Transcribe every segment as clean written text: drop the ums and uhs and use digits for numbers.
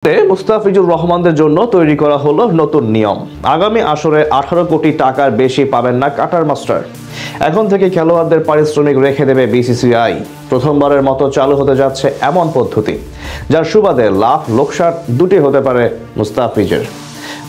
মুস্তাফিজুর রহমানদের জন্য তৈরি করা হলো নতুন নিয়ম। আগামী আসরে 18 কোটি টাকার বেশি পাবেন না কাটার মাস্টার। এখন থেকে খেলোয়াড়দের পারিশ্রমিক রেখে দেবে বিসিসিআই। প্রথমবারের মতো চালু হতে যাচ্ছে এমন পদ্ধতি, যার সুবাদে লাভ লোকসান দুটি হতে পারে মুস্তাফিজের।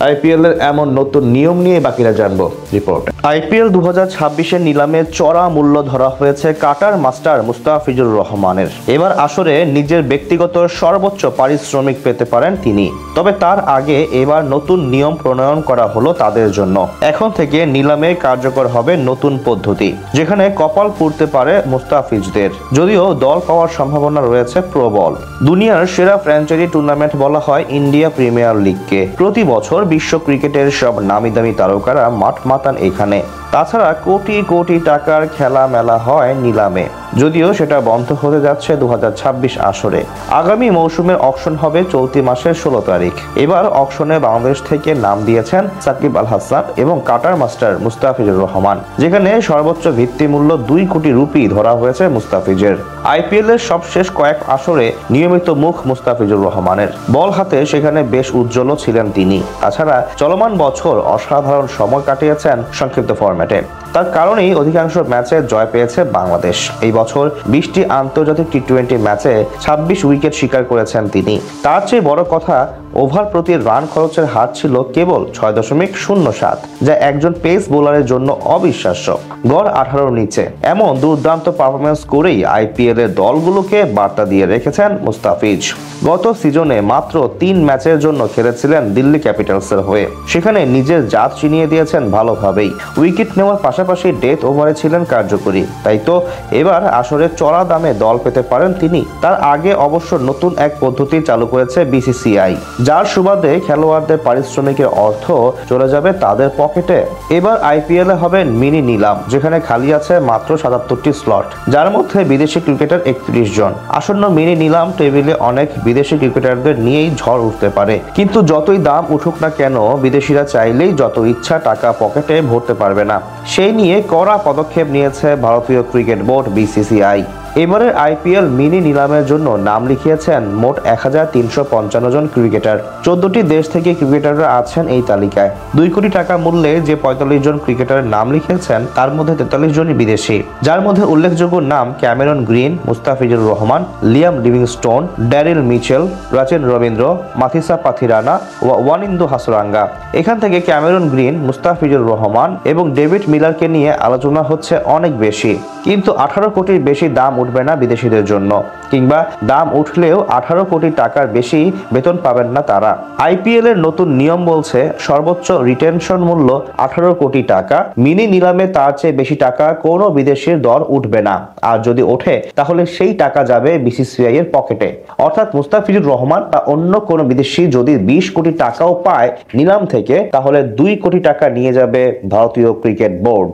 আইপিএল এর এমন নতুন নিয়ম নিয়ে বাকিরা জানবো রিপোর্টে। আইপিএল 2026-এর নিলামে চড়া মূল্য ধরা হয়েছে কাটার মাস্টার মুস্তাফিজুর রহমানের। এবার আসরে নিজের ব্যক্তিগত সর্বোচ্চ পারিশ্রমিক পেতে পারেন তিনি। তবে তার আগে এবার নতুন নিয়ম প্রণয়ন করা হলো তাদের জন্য। এখন থেকে নিলামে কার্যকর হবে নতুন পদ্ধতি, যেখানে কপাল পুড়তে পারে মুস্তাফিজদের। যদিও দল পাওয়ার সম্ভাবনা রয়েছে প্রবল। দুনিয়ার সেরা ফ্র্যাঞ্চাইজি টুর্নামেন্ট বলা হয় ইন্ডিয়া প্রিমিয়ার লিগকে। প্রতি বছর বিশ্ব ক্রিকেটের সব নামিদামি তারকারা মাঠ মাতান এখানে। তাছাড়া কোটি কোটি টাকার খেলা মেলা হয় নিলামে, যদিও সেটা বন্ধ হতে যাচ্ছে 2026 আসরে। আগামী মৌসুমের অকশন হবে চলতি মাসের 16 তারিখ। এবার অকশনে বাংলাদেশ থেকে নাম দিয়েছেন সাকিব আল হাসান এবং কাটার মাস্টার মুস্তাফিজুর রহমান, যেখানে সর্বোচ্চ ভিত্তিমূল্য 2 কোটি রুপি ধরা হয়েছে মুস্তাফিজের। আইপিএল এর সবশেষ কয়েক আসরে নিয়মিত মুখ মুস্তাফিজুর রহমানের। বল হাতে সেখানে বেশ উজ্জ্বল ছিলেন তিনি। তাছাড়া চলমান বছর অসাধারণ সময় কাটিয়েছেন সংক্ষিপ্ত ফরম্যাটে। তার কারণেই অধিকাংশ ম্যাচে জয় পেয়েছে বাংলাদেশ। এই বছর 20টি আন্তর্জাতিক টি-20 ম্যাচে 26 উইকেট শিকার করেছেন তিনি। তার চেয়ে বড় কথা, ওভার প্রতি রান খরচের হার ছিল কেবল 6.07, যা একজন পেস বোলারের জন্য অবিশ্বাস্য। গড় 18 নিচে। এমন দুর্দান্ত পারফরমেন্স করেই আইপিএল এর দলগুলোকে বার্তা দিয়ে রেখেছেন মুস্তাফিজ। গত সিজনে মাত্র 3 ম্যাচের জন্য খেলেছিলেন দিল্লি ক্যাপিটালসের হয়ে। সেখানে নিজের জাত চিনিয়ে দিয়েছেন ভালোভাবেই। উইকেট নেওয়ার পাশাপাশি ডেথ ওভারে ছিলেন কার্যকরী। তাই তো এবার আসরে চড়া দামে দল পেতে পারেন তিনি। তার আগে অবশ্য নতুন এক পদ্ধতি চালু করেছে বিসিসিআই, যার সুবাদে খেলোয়াড়দের পারিশ্রমিকের অর্থ চলে যাবে তাদের পকেটে। এবার আইপিএল এ হবে মিনি নিলাম, যেখানে খালি আছে মাত্র 77টি স্লট, যার মধ্যে বিদেশি ক্রিকেটার 31 জন। আসন্ন মিনি নিলাম টেবিলে অনেক বিদেশি ক্রিকেটারদের নিয়েই ঝড় উঠতে পারে। কিন্তু যতই দাম উঠুক না কেন, বিদেশিরা চাইলেই যত ইচ্ছা টাকা পকেটে ভরতে পারবে না। সেই নিয়ে কড়া পদক্ষেপ নিয়েছে ভারতীয় ক্রিকেট বোর্ড বিসিসিআই। এবারের আইপিএল মিনি নিলামের জন্য নাম লিখিয়েছেন মোট 1355 জন ক্রিকেটার। 14টি দেশ থেকে ক্রিকেটাররা আছেন এই তালিকায়। 2 কোটি টাকা মূল্যে যে 45 জন ক্রিকেটারের নাম লিখেছেন, তার মধ্যে 43 জনই বিদেশি, যার মধ্যে উল্লেখযোগ্য নাম Cameron Green, Mustafizur Rahman, Liam Livingstone, Daryl Mitchell, Rachin Ravindra, Matheesha Pathirana ও ওয়ানিন্দু হাসরাঙ্গা। এখান থেকে ক্যামেরন গ্রিন, মুস্তাফিজুর রহমান এবং ডেভিড মিলারকে নিয়ে আলোচনা হচ্ছে অনেক বেশি। কিন্তু 18 কোটির বেশি দাম উঠবে না বিদেশিদের জন্য, কিংবা দাম উঠলেও 18 কোটি টাকার বেশি বেতন পাবেন না তারা। আইপিএল এর নতুন নিয়ম বলছে সর্বোচ্চ রিটেনশন মূল্য 18 কোটি টাকা। মিনি নিলামে তার চেয়ে বেশি টাকা কোনো বিদেশির দর উঠবে না। আর যদি ওঠে, তাহলে সেই টাকা যাবে বিসিসিআই এর পকেটে। অর্থাৎ মুস্তাফিজুর রহমান বা অন্য কোনো বিদেশি যদি 20 কোটি টাকাও পায় নিলাম থেকে, তাহলে 2 কোটি টাকা নিয়ে যাবে ভারতীয় ক্রিকেট বোর্ড।